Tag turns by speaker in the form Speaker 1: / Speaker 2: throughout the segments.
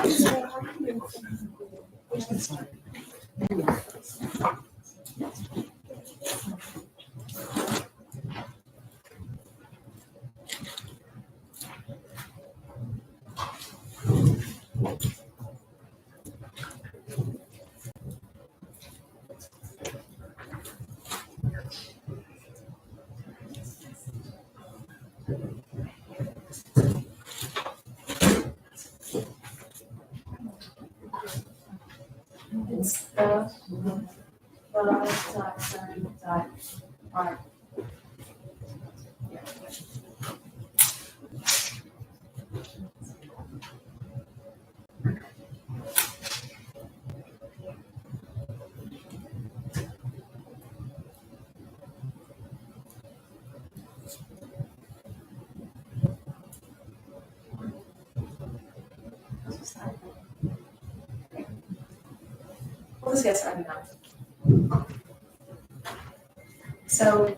Speaker 1: It's the art. We'll just get started now. So,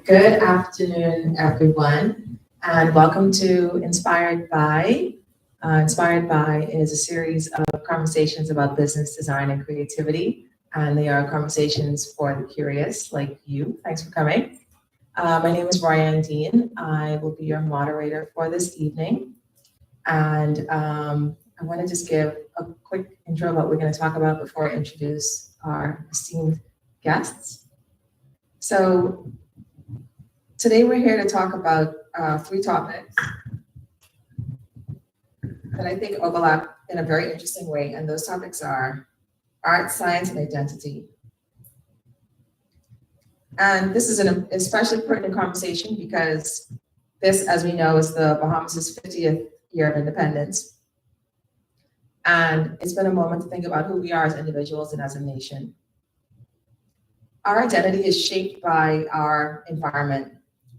Speaker 1: good afternoon, everyone, and welcome to Inspired By. Inspired By is a series of conversations about business design and creativity, and they are conversations for the curious like you. Thanks for coming. My name is Royann Dean. I will be your moderator for this evening, and I want to just give a quick intro of what we're going to talk about before I introduce our esteemed guests. So today we're here to talk about three topics that I think overlap in a very interesting way, and those topics are art, science, and identity. And this is an especially pertinent conversation because this, as we know, is the Bahamas' 50th year of independence. And it's been a moment to think about who we are as individuals and as a nation. Our identity is shaped by our environment.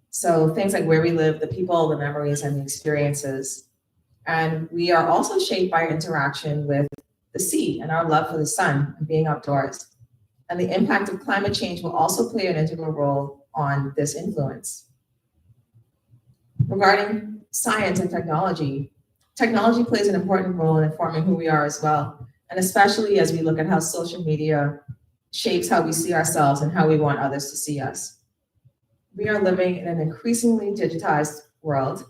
Speaker 1: So things like where we live, the people, the memories, and the experiences. And we are also shaped by our interaction with the sea and our love for the sun and being outdoors. And the impact of climate change will also play an integral role on this influence. Regarding science and technology plays an important role in informing who we are as well, and especially as we look at how social media shapes how we see ourselves and how we want others to see us. We are living in an increasingly digitized world,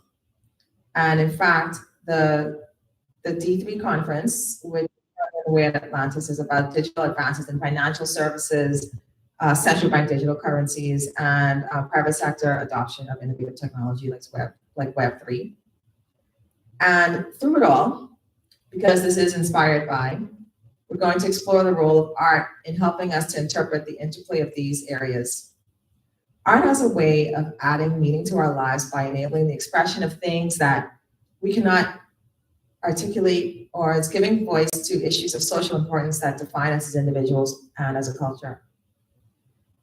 Speaker 1: and in fact, the D3 conference, which away at Atlantis, is about digital advances in financial services, central bank digital currencies, and private sector adoption of innovative technology like Web3. And through it all, because this is inspired by, we're going to explore the role of art in helping us to interpret the interplay of these areas. Art has a way of adding meaning to our lives by enabling the expression of things that we cannot articulate, or it's giving voice to issues of social importance that define us as individuals and as a culture.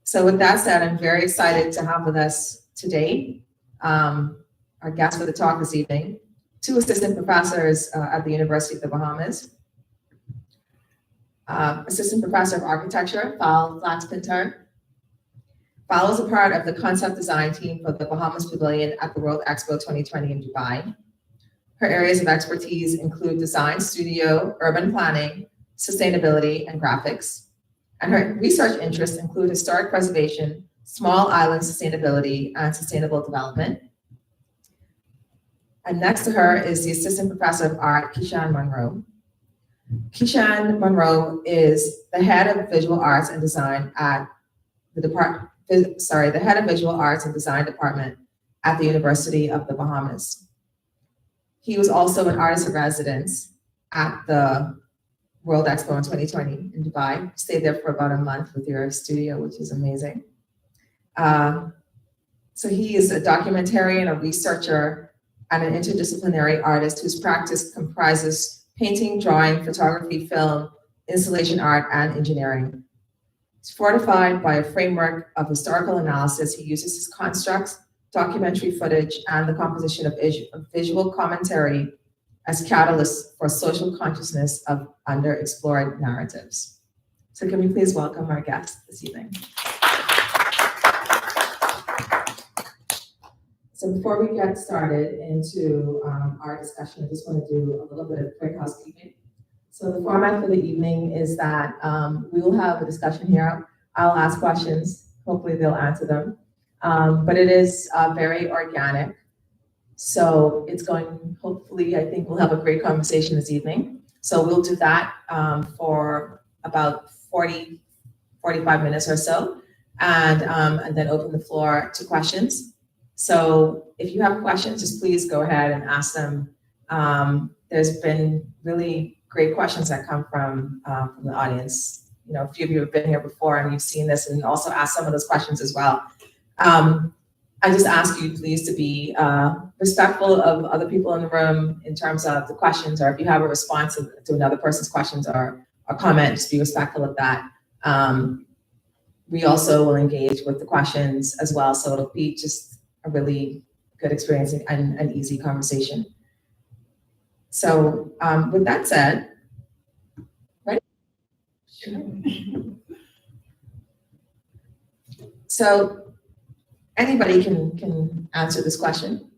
Speaker 1: So with that said, I'm very excited to have with us today our guests for the talk this evening, two assistant professors at the University of the Bahamas. Assistant Professor of Architecture, Val Pintard. Val is a part of the concept design team for the Bahamas Pavilion at the World Expo 2020 in Dubai. Her areas of expertise include design, studio, urban planning, sustainability, and graphics. And her research interests include historic preservation, small island sustainability, and sustainable development. And next to her is the Assistant Professor of Art, Kishan Munroe. Kishan Munroe is the Head of Visual Arts and Design at the Head of Visual Arts and Design Department at the University of the Bahamas. He was also an artist in residence at the World Expo in 2020 in Dubai. Stayed there for about a month with your studio, which is amazing. So he is a documentarian, a researcher, and an interdisciplinary artist whose practice comprises painting, drawing, photography, film, installation art, and engineering. He's fortified by a framework of historical analysis. He uses his constructs, documentary footage, and the composition of visual commentary as catalysts for social consciousness of underexplored narratives. So can we please welcome our guest this evening? So before we get started into our discussion, I just want to do a little bit of quick housekeeping. So the format for the evening is that we will have a discussion here. I'll ask questions. Hopefully they'll answer them. But it is very organic. So it's going, hopefully, I think we'll have a great conversation this evening. So we'll do that for about 45 minutes or so, and then open the floor to questions. So if you have questions, just please go ahead and ask them. There's been really great questions that come from the audience. You know, a few of you have been here before and you've seen this and also asked some of those questions as well. I just ask you please to be respectful of other people in the room in terms of the questions, or if you have a response to another person's questions or a comment, just be respectful of that. We also will engage with the questions as well, so it'll be just a really good experience and an easy conversation. So with that said, ready? Sure. So anybody can answer this question.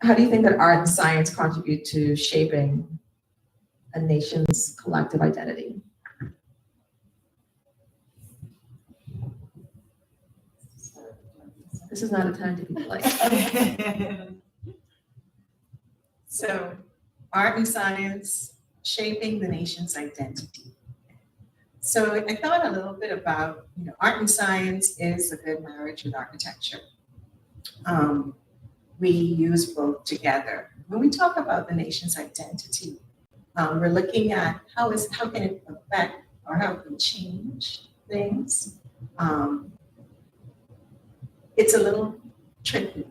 Speaker 1: How do you think that art and science contribute to shaping a nation's collective identity? This is not a time to be polite.
Speaker 2: So, art and science shaping the nation's identity. So I thought a little bit about, art and science is a good marriage with architecture. We use both together. When we talk about the nation's identity, we're looking at how can it affect or how it can change things. It's a little tricky,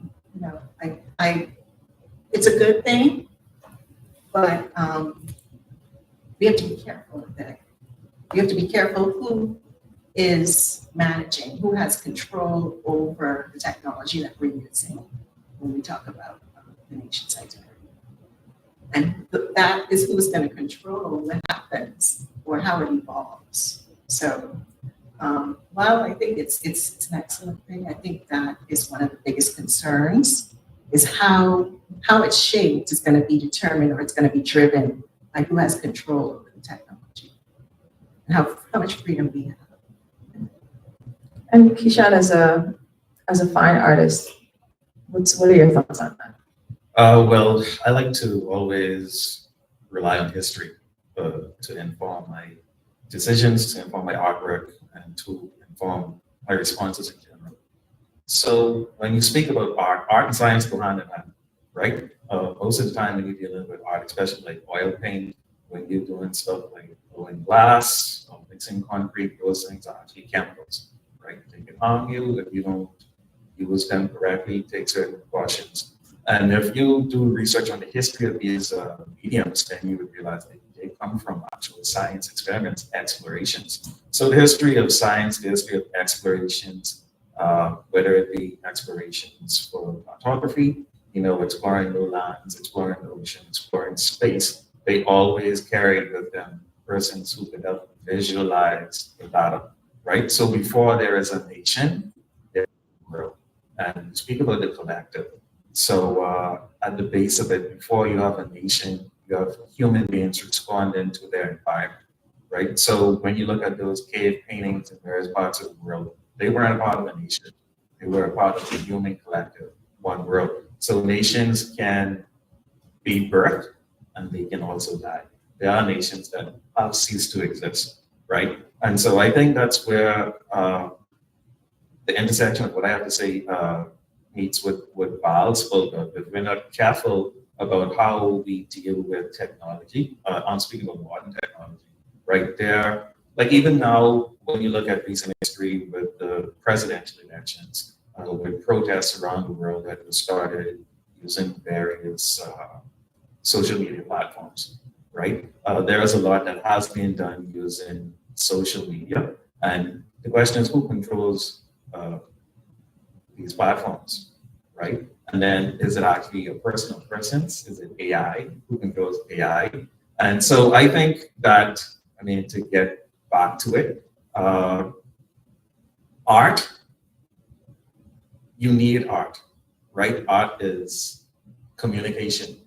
Speaker 2: it's a good thing, but we have to be careful with it. You have to be careful who is managing, who has control over the technology that we're using when we talk about the nation's identity. And that is who's going to control what happens or how it evolves. So while I think it's an excellent thing, I think that is one of the biggest concerns is how it's shaped is going to be determined, or it's going to be driven by who has control over the technology. How much freedom we have.
Speaker 1: And Kishan, as a fine artist, what are your thoughts on that?
Speaker 3: Well, I like to always rely on history to inform my decisions, to inform my artwork, and to inform my responses in general. So when you speak about art and science go hand in hand, right? Most of the time when you're dealing with art, especially like oil paint, when you're doing stuff like blowing glass, or mixing concrete, those things are actually chemicals, right? They can harm you if you don't use them correctly, take certain precautions. And if you do research on the history of these mediums, then you would realize that they come from actual science experiments, explorations. So the history of science, the history of explorations, whether it be explorations for cartography, exploring new lands, exploring the ocean, exploring space, they always carried with them persons who could help visualize the data, right? So before there is a nation, there's a world. And speak about the collective. So at the base of it, before you have a nation, you have human beings responding to their environment, right? So when you look at those cave paintings in various parts of the world, they weren't a part of a nation. They were a part of the human collective, one world. So nations can be birthed and they can also die. There are nations that have ceased to exist, right? And so I think that's where the intersection of what I have to say meets with what Val spoke of. If we're not careful about how we deal with technology, I'm speaking of modern technology, right there. Like even now, when you look at recent history with the presidential elections, with protests around the world that were started using various social media platforms, right? There is a lot that has been done using social media. And the question is, who controls these platforms, right? And then is it actually a personal presence? Is it AI? Who controls AI? And so I think that, to get back to it, art, you need art, right? Art is communication.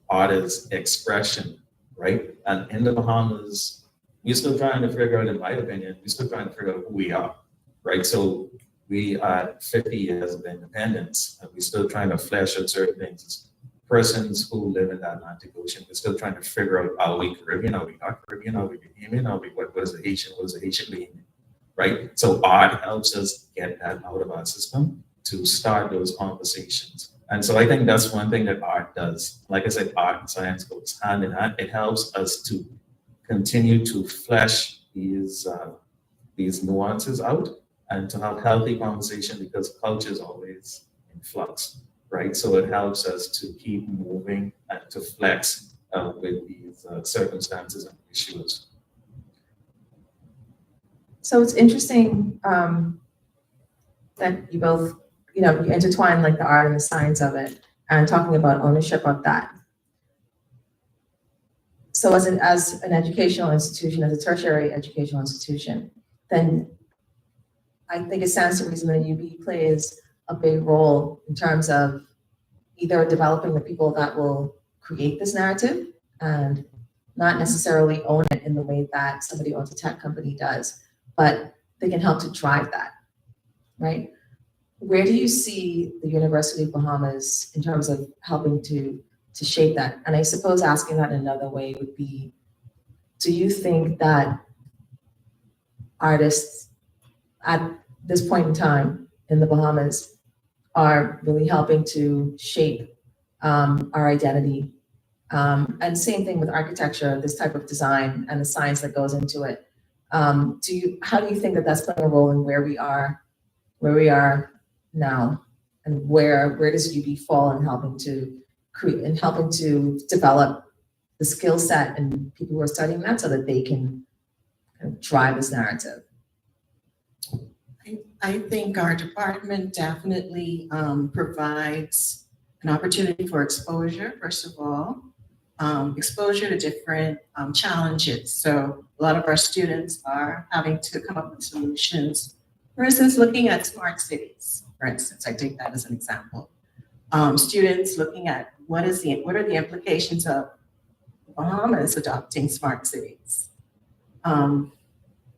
Speaker 3: Art is expression, right? And in the Bahamas, we're still trying to figure out, in my opinion, we're still trying to figure out who we are, right? So we are 50 years of independence, and we're still trying to flesh out certain things. Persons who live in the Atlantic Ocean, we're still trying to figure out, are we Caribbean, are we not Caribbean, are we Bahamian, are we, what is the Haitian, what is the Haitian Bahamian, right? So art helps us get that out of our system to start those conversations. And so I think that's one thing that art does. Like I said, art and science goes hand in hand. It helps us to continue to flesh these nuances out and to have healthy conversation, because culture is always in flux, right? So it helps us to keep moving and to flex with these circumstances and issues.
Speaker 1: So it's interesting that you both, you intertwine like the art and the science of it, and talking about ownership of that. So as an educational institution, as a tertiary educational institution, then I think it stands to reason that UB plays a big role in terms of either developing the people that will create this narrative and not necessarily own it in the way that somebody owns a tech company does, but they can help to drive that, right? Where do you see the University of Bahamas in terms of helping to shape that? And I suppose asking that in another way would be, do you think that artists at this point in time in the Bahamas are really helping to shape our identity? And same thing with architecture, this type of design and the science that goes into it. How do you think that that's playing a role in where we are now, and where does UB fall in helping to create and helping to develop the skill set and people who are studying that so that they can kind of drive this narrative?
Speaker 2: I think our department definitely provides an opportunity for exposure, first of all, exposure to different challenges. So a lot of our students are having to come up with solutions. For instance, looking at smart cities, for instance, I take that as an example. Students looking at what are the implications of Bahamas adopting smart cities.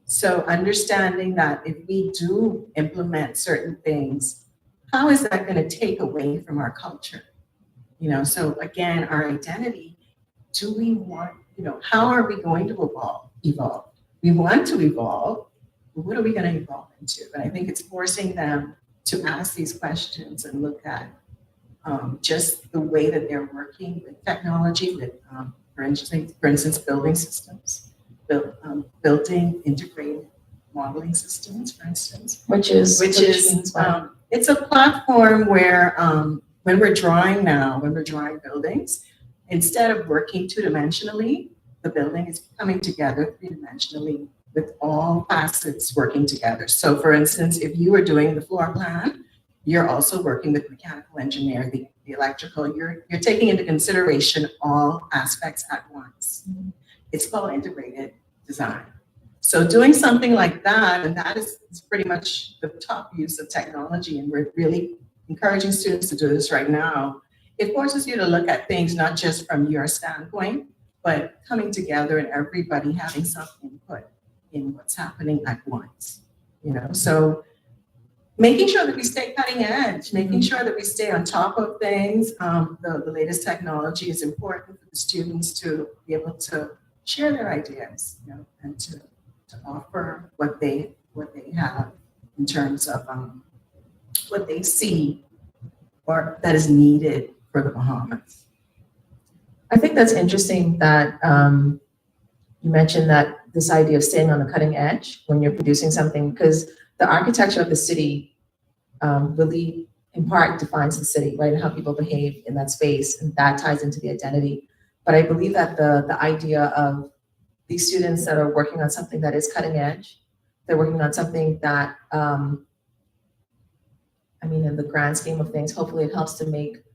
Speaker 2: So understanding that if we do implement certain things, how is that going to take away from our culture? So again, our identity, do we want, how are we going to evolve? We want to evolve, but what are we going to evolve into? And I think it's forcing them to ask these questions and look at just the way that they're working with technology, with, for instance, building systems. Building integrated modeling systems, for instance, which is it's a platform where when we're drawing buildings, instead of working two-dimensionally, the building is coming together three-dimensionally with all facets working together. So, for instance, if you are doing the floor plan, you're also working with mechanical engineer, the electrical. You're taking into consideration all aspects at once. It's called integrated design. So doing something like that, and that is pretty much the top use of technology, and we're really encouraging students to do this right now. It forces you to look at things not just from your standpoint, but coming together and everybody having some input in what's happening at once. So making sure that we stay cutting edge, making sure that we stay on top of things. The latest technology is important for the students to be able to share their ideas, and to offer what they have in terms of what they see or that is needed for the Bahamas.
Speaker 1: I think that's interesting that you mentioned that this idea of staying on the cutting edge when you're producing something, because the architecture of the city really, in part, defines the city, right? And how people behave in that space, and that ties into the identity. But I believe that the idea of these students that are working on something that is cutting edge, they're working on something that, in the grand scheme of things, hopefully it helps to make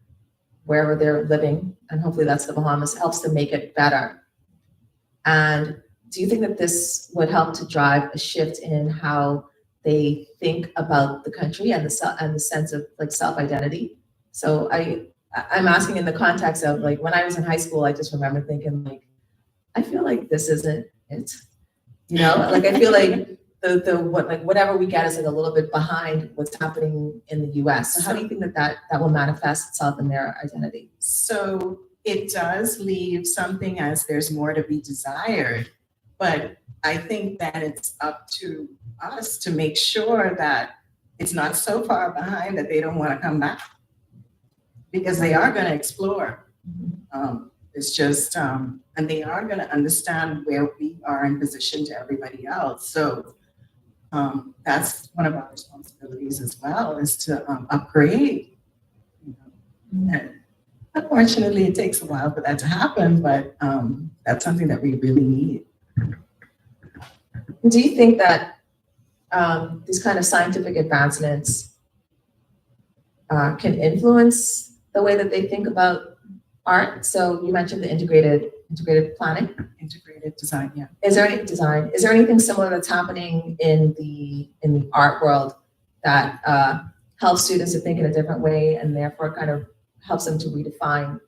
Speaker 1: wherever they're living, and hopefully that's the Bahamas, helps to make it better. And do you think that this would help to drive a shift in how they think about the country and the sense of like self-identity? So I'm asking in the context of like, when I was in high school, I just remember thinking like, I feel like this isn't it, like I feel like whatever we get is like a little bit behind what's happening in the US. So how do you think that will manifest itself in their identity?
Speaker 2: So it does leave something as there's more to be desired, but I think that it's up to us to make sure that it's not so far behind that they don't want to come back, because they are going to explore. It's just, and they are going to understand where we are in position to everybody else. So that's one of our responsibilities as well, is to upgrade. And unfortunately, it takes a while for that to happen, but that's something that we really need.
Speaker 1: Do you think that these kind of scientific advancements can influence the way that they think about art? So you mentioned the integrated planning.
Speaker 2: Integrated design, yeah.
Speaker 1: Is there anything similar that's happening in the art world that helps students to think in a different way, and therefore kind of helps them to redefine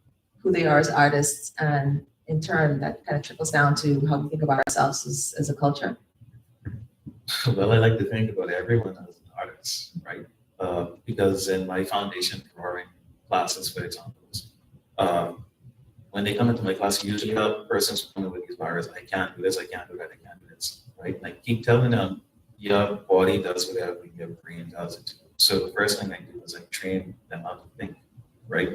Speaker 1: who they are as artists, and in turn that kind of trickles down to how we think about ourselves as a culture?
Speaker 3: Well, I like to think about everyone as an artist, right? Because in my foundation drawing classes, for example, when they come into my class, usually a person's coming with these bars, I can't do this, I can't do that, I can't do this, right? And I keep telling them, your body does whatever your brain does it to. So the first thing I do is I train them how to think, right?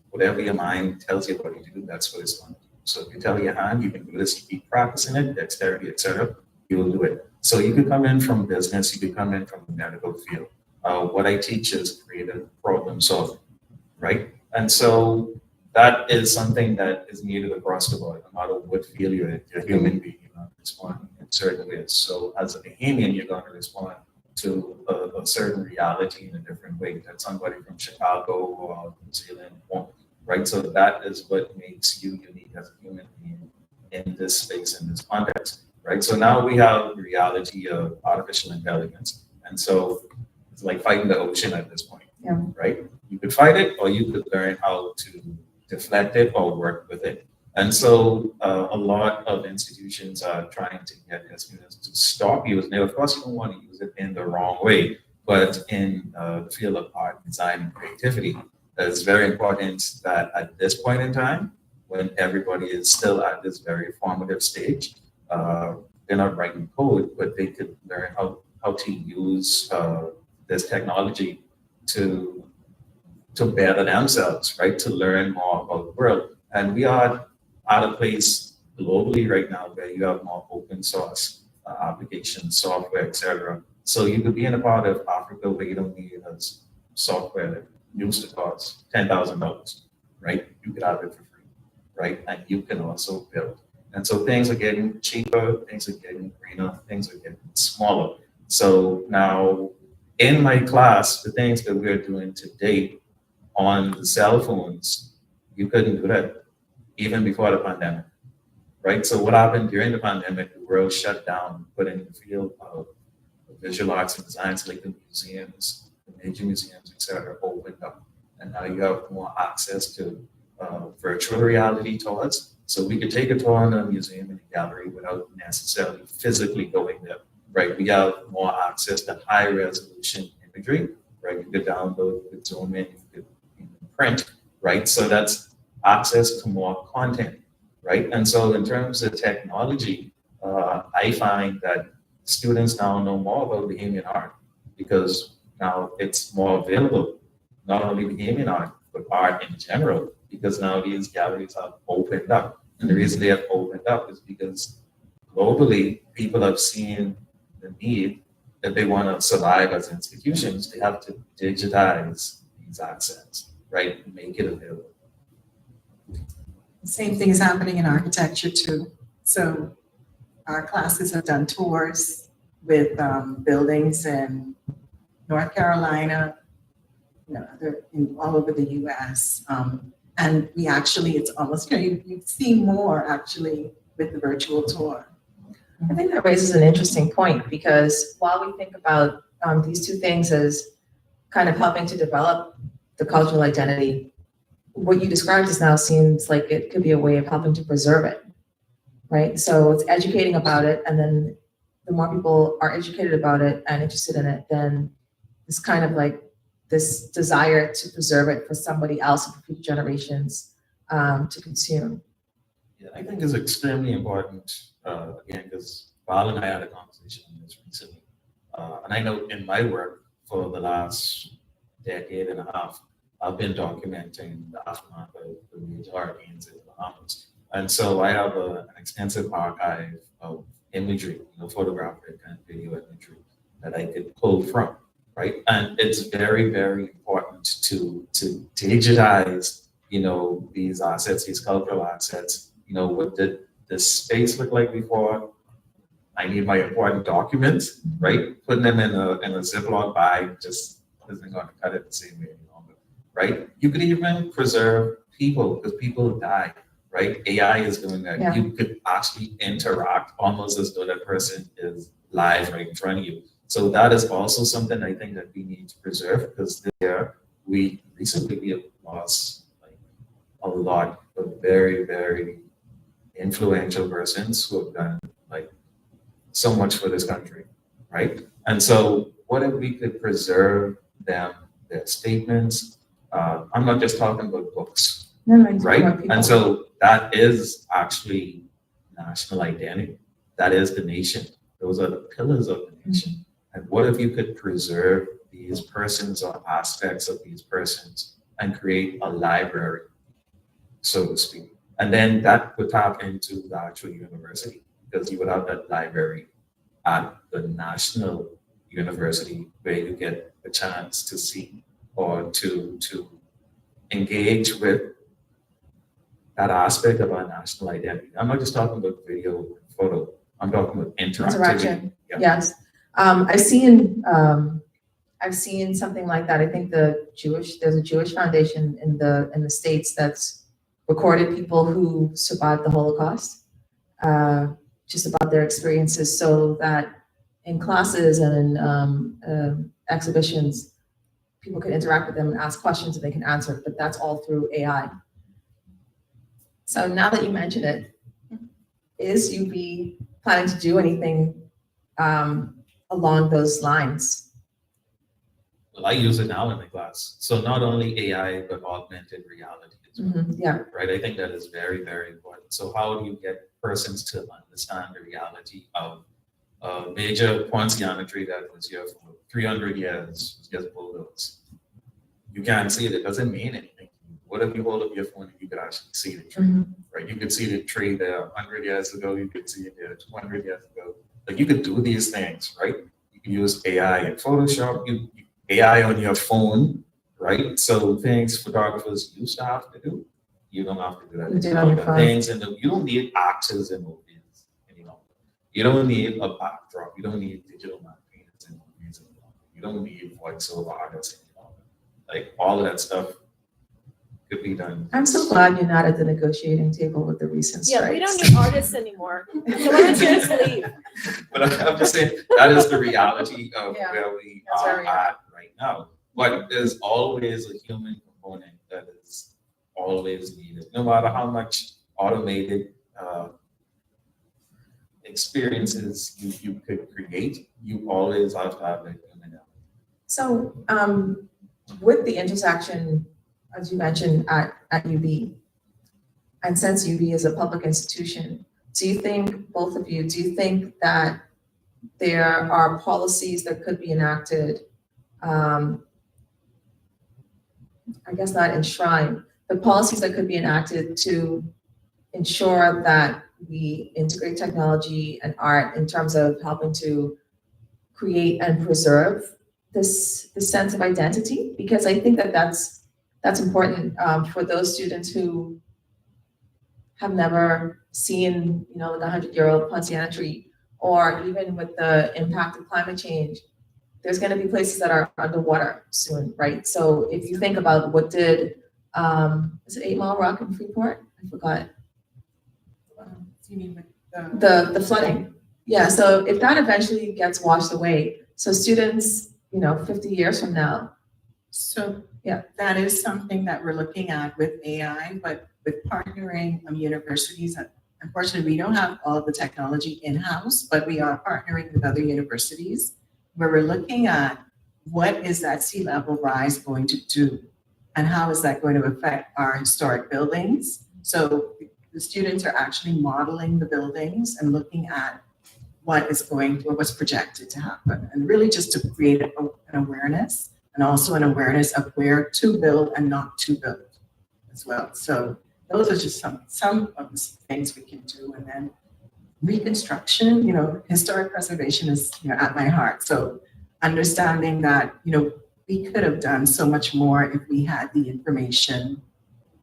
Speaker 3: Whatever your mind tells your body to do, that's what it's going to do. So if you tell your hand, you can do this, you keep practicing it, dexterity, etc., you will do it. So you could come in from business, you could come in from the medical field. What I teach is creative problem solving, right? And so that is something that is needed across the board, no matter what field you're in. You're a human being, you're going to respond in certain ways. So as a Bahamian, you're going to respond to a certain reality in a different way that somebody from Chicago or New Zealand won't, right? So that is what makes you unique as a human being in this space, in this context, right? So now we have the reality of artificial intelligence. And so it's like fighting the ocean at this point, right? You could fight it, or you could learn how to deflect it or work with it. And so a lot of institutions are trying to get their students to stop using it. Of course, you don't want to use it in the wrong way, but in the field of art, design, and creativity, it's very important that at this point in time, when everybody is still at this very formative stage, they're not writing code, but they could learn how to use this technology to better themselves, right? To learn more about the world. And we are at a place globally right now where you have more open source applications, software, etc. So you could be in a part of Africa where you don't need software that used to cost $10,000, right? You could have it for free, right? And you can also build. And so things are getting cheaper, things are getting greener, things are getting smaller. So now in my class, the things that we're doing today on the cell phones, you couldn't do that even before the pandemic, right? So what happened during the pandemic, the world shut down, but in the field of visual arts and designs, like the museums, the major museums, etc., opened up. And now you have more access to virtual reality tours. So we could take a tour in a museum and a gallery without necessarily physically going there, right? We have more access to high resolution imagery, right? You could download, you could zoom in, you could print, right? So that's access to more content, right? And so in terms of technology, I find that students now know more about Bahamian art because now it's more available, not only Bahamian art, but art in general, because now these galleries have opened up. And the reason they have opened up is because globally, people have seen the need that they want to survive as institutions. They have to digitize these assets, right? And make it available.
Speaker 2: The same thing is happening in architecture too. So our classes have done tours with buildings in North Carolina, all over the US. And we actually, it's almost, you see more actually with the virtual tour.
Speaker 1: I think that raises an interesting point, because while we think about these two things as kind of helping to develop the cultural identity. What you described just now seems like it could be a way of helping to preserve it, right? So it's educating about it, and then the more people are educated about it and interested in it, then it's kind of like this desire to preserve it for somebody else, for future generations to consume.
Speaker 3: Yeah, I think it's extremely important, again, because Val and I had a conversation on this recently. And I know in my work for the last decade and a half, I've been documenting the aftermath of the major hurricanes in the Bahamas. And so I have an extensive archive of imagery, photographic and video imagery that I could pull from, right? And it's very, very important to digitize, these assets, these cultural assets. What did this space look like before? I need my important documents, right? Putting them in a Ziploc bag just isn't going to cut it the same way any longer, right? You could even preserve people because people die, right? AI is doing that.
Speaker 1: Yeah.
Speaker 3: You could actually interact almost as though that person is live right in front of you. So that is also something I think that we need to preserve because we recently have lost like a lot of very, very influential persons who have done like so much for this country, right? And so what if we could preserve them, their statements? I'm not just talking about books, right? And so that is actually national identity. That is the nation. Those are the pillars of the nation. And what if you could preserve these persons or aspects of these persons and create a library, so to speak? And then that would tap into the actual university because you would have that library at the national university where you get a chance to see or to engage with that aspect of our national identity. I'm not just talking about video and photo. I'm talking about interactivity. Yeah.
Speaker 1: Yes. I've seen something like that. I think there's a Jewish foundation in the States that's recorded people who survived the Holocaust, just about their experiences, so that in classes and in exhibitions, people can interact with them and ask questions and they can answer, but that's all through AI. So now that you mention it, is UB planning to do anything along those lines?
Speaker 3: Well, I use it now in my class. So not only AI, but augmented reality as well,
Speaker 1: Yeah.
Speaker 3: right? I think that is very, very important. So how do you get persons to understand the reality of a major point geometry that was here for 300 years, was just bulldozed? You can't see it. It doesn't mean anything. What if you hold up your phone and you could actually see the tree, right? You could see the tree there 100 years ago. You could see it there 200 years ago. Like you could do these things, right? You can use AI in Photoshop, AI on your phone, right? So things photographers used to have to do, you don't have to do that.
Speaker 1: You do it on your phone.
Speaker 3: You don't need actors in movies any longer. You don't need a backdrop. You don't need digital painters in movies any longer. You don't need voiceover artists any longer. Like all of that stuff could be done.
Speaker 1: I'm so glad you're not at the negotiating table with the recent strikes.
Speaker 4: Yeah, we don't need artists anymore. So why don't you just leave?
Speaker 3: But I'm just saying that is the reality of
Speaker 1: Yeah,
Speaker 3: where we
Speaker 1: that's where
Speaker 3: are
Speaker 1: we are.
Speaker 3: at right now. But there's always a human component that is always needed, no matter how much automated experiences you could create. You always have to have that human element.
Speaker 1: So with the intersection, as you mentioned, at UB, and since UB is a public institution, do you think, both of you, do you think that there are policies that could be enacted, I guess not enshrined, but policies that could be enacted to ensure that we integrate technology and art in terms of helping to create and preserve this sense of identity? Because I think that that's important for those students who have never seen, like a 100-year-old Poinciana tree, or even with the impact of climate change, there's going to be places that are underwater soon, right? So if you think about what did, is it 8 Mile Rock in Freeport? I forgot.
Speaker 2: You mean with
Speaker 1: The flooding. Yeah, so if that eventually gets washed away, so students, 50 years from now.
Speaker 2: So That is something that we're looking at with AI, but with partnering universities. Unfortunately, we don't have all of the technology in-house, but we are partnering with other universities where we're looking at what is that sea level rise going to do and how is that going to affect our historic buildings. So the students are actually modeling the buildings and looking at what's projected to happen, and really just to create an awareness, and also an awareness of where to build and not to build as well. So those are just some of the things we can do. And then reconstruction, historic preservation is at my heart. So understanding that, we could have done so much more if we had the information.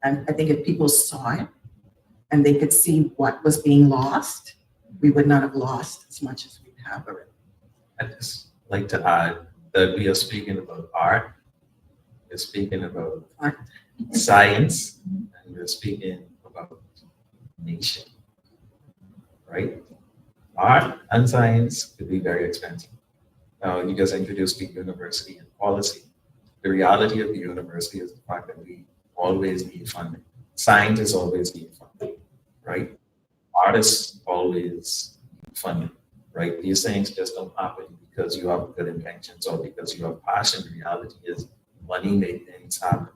Speaker 2: And I think if people saw it and they could see what was being lost, we would not have lost as much as we have already.
Speaker 3: I'd just like to add that we are speaking about art, we're speaking about
Speaker 2: Art.
Speaker 3: science, and we're speaking about nation, right? Art and science could be very expensive. Now, you guys introduced the university and policy. The reality of the university is the fact that we always need funding. Scientists always need funding, right? Artists always need funding, right? These things just don't happen because you have good intentions or because you have passion. The reality is money makes things happen,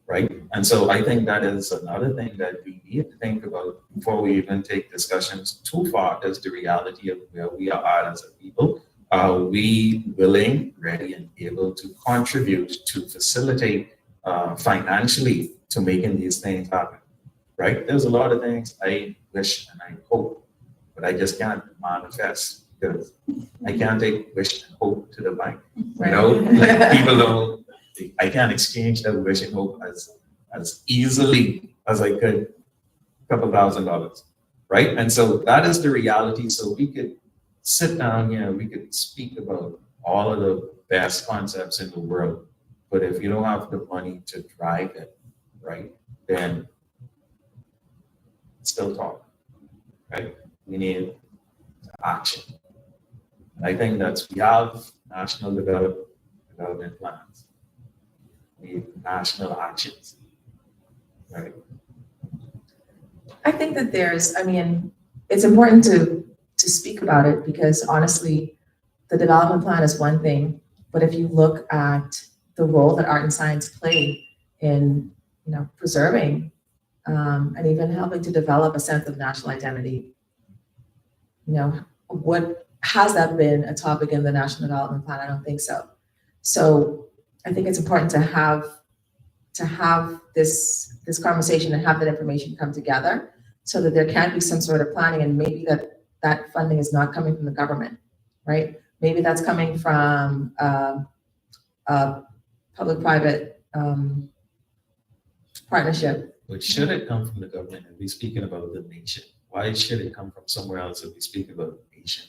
Speaker 3: right? And so I think that is another thing that we need to think about before we even take discussions too far, is the reality of where we are as a people. Are we willing, ready, and able to contribute to facilitate financially to making these things happen, right? There's a lot of things I wish and I hope, but I just can't manifest because I can't take wish and hope to the bank. Like people don't, I can't exchange that wish and hope as easily as I could a couple $1,000, right? And so that is the reality. So we could sit down, we could speak about all of the best concepts in the world, but if you don't have the money to drive it, right, then still talk, right? We need action. And I think we have national development plans. We need national actions, right?
Speaker 1: I think that it's important to speak about it, because honestly, the development plan is one thing, but if you look at the role that art and science play in, preserving and even helping to develop a sense of national identity, has that been a topic in the National Development Plan? I don't think so. So I think it's important to have this conversation and have that information come together so that there can be some sort of planning, and maybe that funding is not coming from the government, right? Maybe that's coming from public-private partnership.
Speaker 3: But should it come from the government and we speaking about the nation? Why should it come from somewhere else if we speak about the nation?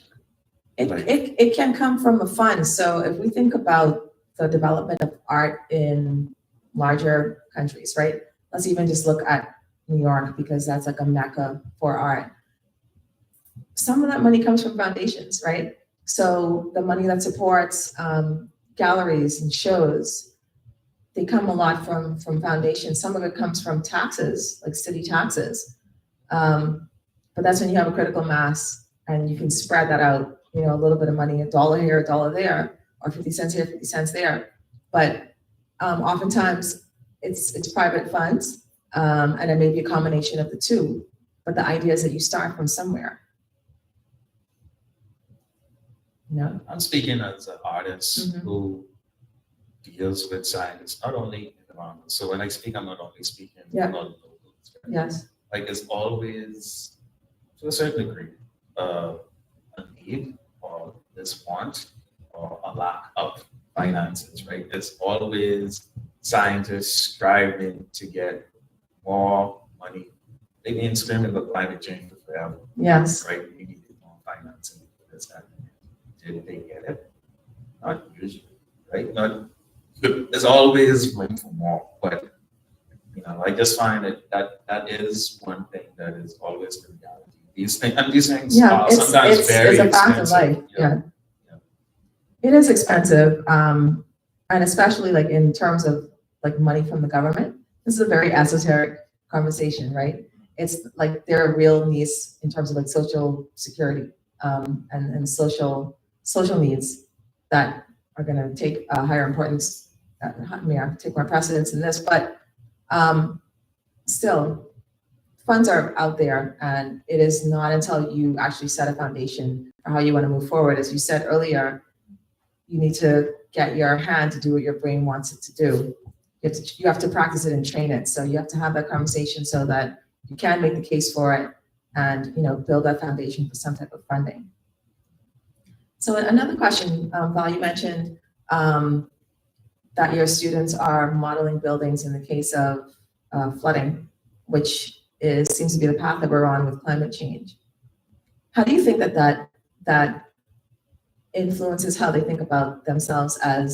Speaker 1: It can come from a fund. So if we think about the development of art in larger countries, right? Let's even just look at New York, because that's like a mecca for art. Some of that money comes from foundations, right? So the money that supports galleries and shows, they come a lot from foundations. Some of it comes from taxes, like city taxes. But that's when you have a critical mass and you can spread that out, a little bit of money, $1 here, $1 there, or 50 cents here, 50 cents there. But oftentimes it's private funds, and it may be a combination of the two. But the idea is that you start from somewhere.
Speaker 3: I'm speaking as an artist who deals with science, not only in the environment. So when I speak, I'm not only speaking about locals. Right?
Speaker 1: Yes.
Speaker 3: Like it's always, to a certain degree, a need or this want or a lack of finances, right? It's always scientists striving to get more money. They've been screaming about climate change for forever.
Speaker 1: Yes.
Speaker 3: Right? We need more financing for this happening. Did they get it? Not usually, right? There's always room for more, but I just find that is one thing that is always the reality. These things are sometimes very
Speaker 1: it's a
Speaker 3: expensive.
Speaker 1: fact of life. Yeah. It is expensive, and especially like in terms of like money from the government. This is a very esoteric conversation, right? It's like there are real needs in terms of like social security and social needs that are going to take a higher importance. Take more precedence in this, but still, funds are out there, and it is not until you actually set a foundation for how you want to move forward. As you said earlier, you need to get your hand to do what your brain wants it to do. You have to practice it and train it. So you have to have that conversation so that you can make the case for it and build that foundation for some type of funding. So another question, Val, you mentioned that your students are modeling buildings in the case of flooding, which seems to be the path that we're on with climate change. How do you think that influences how they think about themselves as